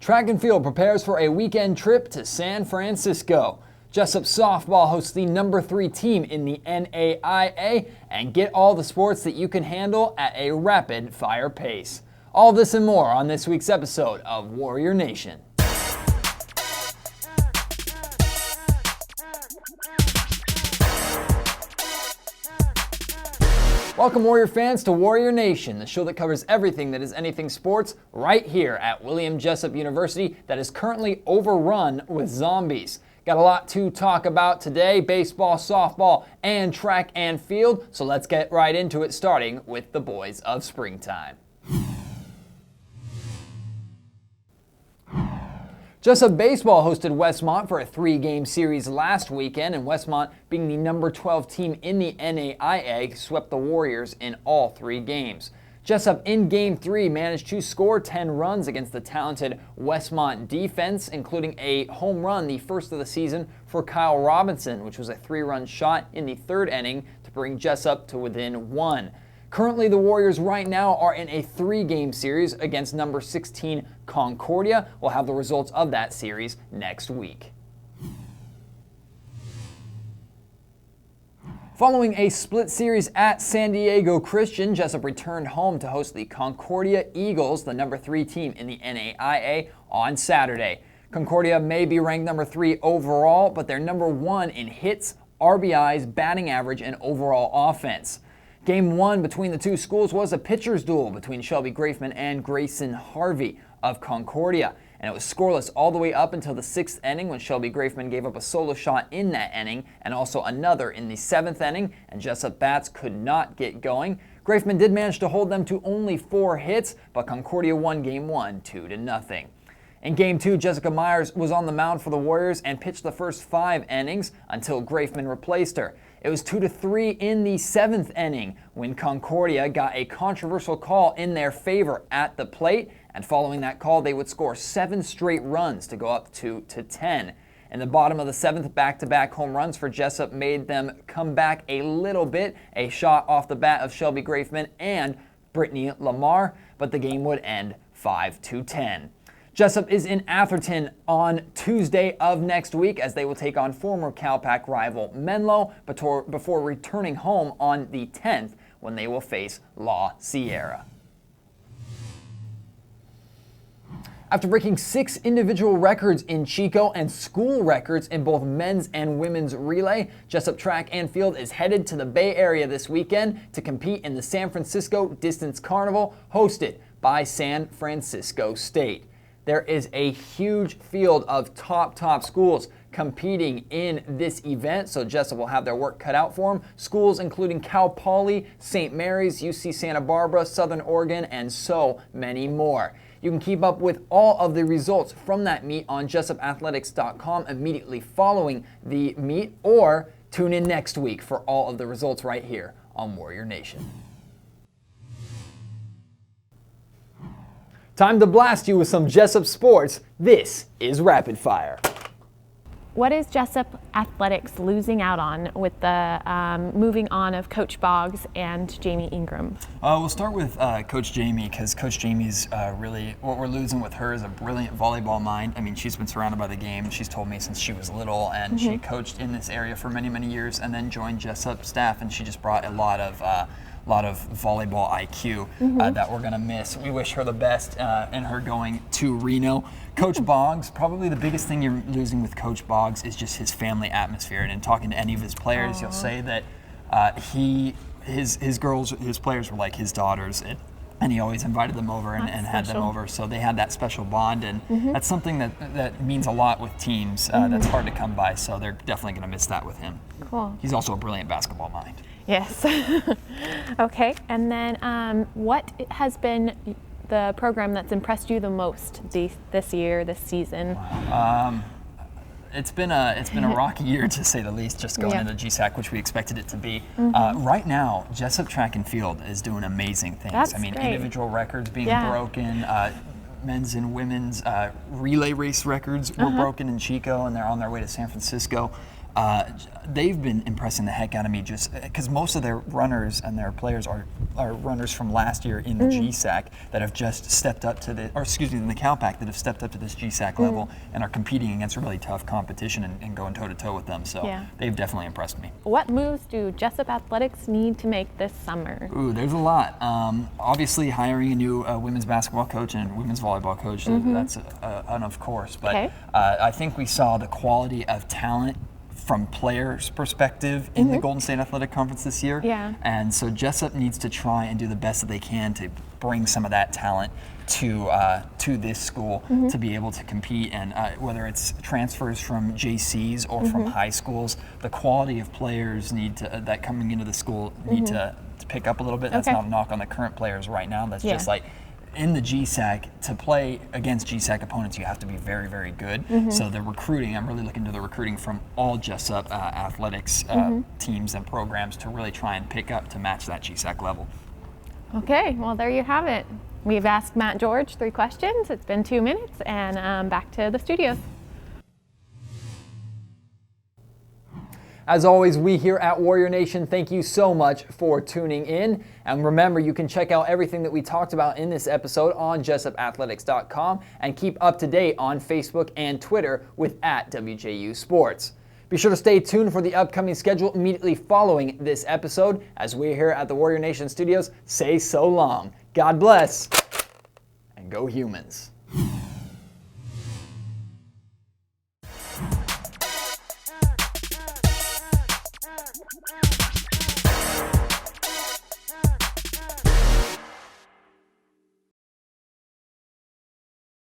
Track and field prepares for a weekend trip to San Francisco. Jessup softball hosts the number 3 team in the NAIA, and get all the sports that you can handle at a rapid-fire pace. All this and more on this week's episode of Warrior Nation. Welcome, Warrior fans, to Warrior Nation, the show that covers everything that is anything sports right here at William Jessup University that is currently overrun with zombies. Got a lot to talk about today: baseball, softball, and track and field. So let's get right into it, starting with the boys of springtime. Jessup baseball hosted Westmont for a 3-game series last weekend, and Westmont, being the number 12 team in the NAIA, swept the Warriors in all 3 games. Jessup in Game 3 managed to score 10 runs against the talented Westmont defense, including a home run, the first of the season, for Kyle Robinson, which was a 3-run shot in the 3rd inning to bring Jessup to within 1. Currently, the Warriors right now are in a 3-game series against number 16 Concordia. We'll have the results of that series next week. Following a split series at San Diego Christian, Jessup returned home to host the Concordia Eagles, the number 3 team in the NAIA, on Saturday. Concordia may be ranked number 3 overall, but they're number 1 in hits, RBIs, batting average, and overall offense. Game 1 between the two schools was a pitcher's duel between Shelby Grafman and Grayson Harvey of Concordia, and it was scoreless all the way up until the 6th inning, when Shelby Grafman gave up a solo shot in that inning and also another in the 7th inning, and Jessup bats could not get going. Grafman did manage to hold them to only 4 hits, but Concordia won Game 1 2-0. In Game 2, Jessica Myers was on the mound for the Warriors and pitched the first 5 innings until Grafman replaced her. It was 2-3 in the 7th inning when Concordia got a controversial call in their favor at the plate, and following that call, they would score 7 straight runs to go up 2-10. In the bottom of the 7th, back-to-back home runs for Jessup made them come back a little bit, a shot off the bat of Shelby Grafman and Brittany Lamar, but the game would end 5-10. Jessup is in Atherton on Tuesday of next week as they will take on former CalPAC rival Menlo before returning home on the 10th when they will face La Sierra. After breaking 6 individual records in Chico and school records in both men's and women's relay, Jessup Track and Field is headed to the Bay Area this weekend to compete in the San Francisco Distance Carnival hosted by San Francisco State. There is a huge field of top schools competing in this event, so Jessup will have their work cut out for them. Schools including Cal Poly, St. Mary's, UC Santa Barbara, Southern Oregon, and so many more. You can keep up with all of the results from that meet on jessupathletics.com immediately following the meet, or tune in next week for all of the results right here on Warrior Nation. Time to blast you with some Jessup sports. This is Rapid Fire. What is Jessup Athletics losing out on with the moving on of Coach Boggs and Jamie Ingram? We'll start with Coach Jamie, because Coach Jamie's really, what we're losing with her is a brilliant volleyball mind. I mean, she's been surrounded by the game. She's told me since she was little, and she coached in this area for many years and then joined Jessup staff, and she just brought a lot of volleyball IQ that we're going to miss. We wish her the best in her going to Reno. Coach Boggs, probably the biggest thing you're losing with Coach Boggs is just his family atmosphere. And in talking to any of his players, you'll say that his players were like his daughters. And he always invited them over and had them over. So they had that special bond, and that's something that means a lot with teams. That's hard to come by, so they're definitely going to miss that with him. Cool. He's also a brilliant basketball mind. Yes. Okay, and then what has been the program that's impressed you the most this year, this season? It's been a rocky year, to say the least, just going into GSAC, which we expected it to be. Right now, Jessup Track and Field is doing amazing things. That's great. Individual records being broken, men's and women's relay race records were broken in Chico, and they're on their way to San Francisco. they've been impressing the heck out of me just because most of their runners and their players are runners from last year in the GSAC that have just stepped up to in the CalPAC that have stepped up to this GSAC level and are competing against really tough competition and going toe-to-toe with them. So they've definitely impressed me. What moves do Jessup Athletics need to make this summer? Ooh, there's a lot. Obviously, hiring a new women's basketball coach and women's volleyball coach, that's an of course. But I think we saw the quality of talent from players' perspective in the Golden State Athletic Conference this year. Yeah. And so Jessup needs to try and do the best that they can to bring some of that talent to this school to be able to compete. And whether it's transfers from JCs or from high schools, the quality of players that coming into the school need to pick up a little bit. That's not a knock on the current players right now. That's just like, in the GSAC, to play against GSAC opponents, you have to be very, very good. So the recruiting, I'm really looking to the recruiting from all Jessup athletics teams and programs to really try and pick up to match that GSAC level. Okay, well, there you have it. We've asked Matt George 3 questions. It's been 2 minutes, and back to the studios. As always, we here at Warrior Nation thank you so much for tuning in. And remember, you can check out everything that we talked about in this episode on jessupathletics.com and keep up to date on Facebook and Twitter with @WJU Sports. Be sure to stay tuned for the upcoming schedule immediately following this episode. As we here at the Warrior Nation Studios say so long. God bless, and go Humans.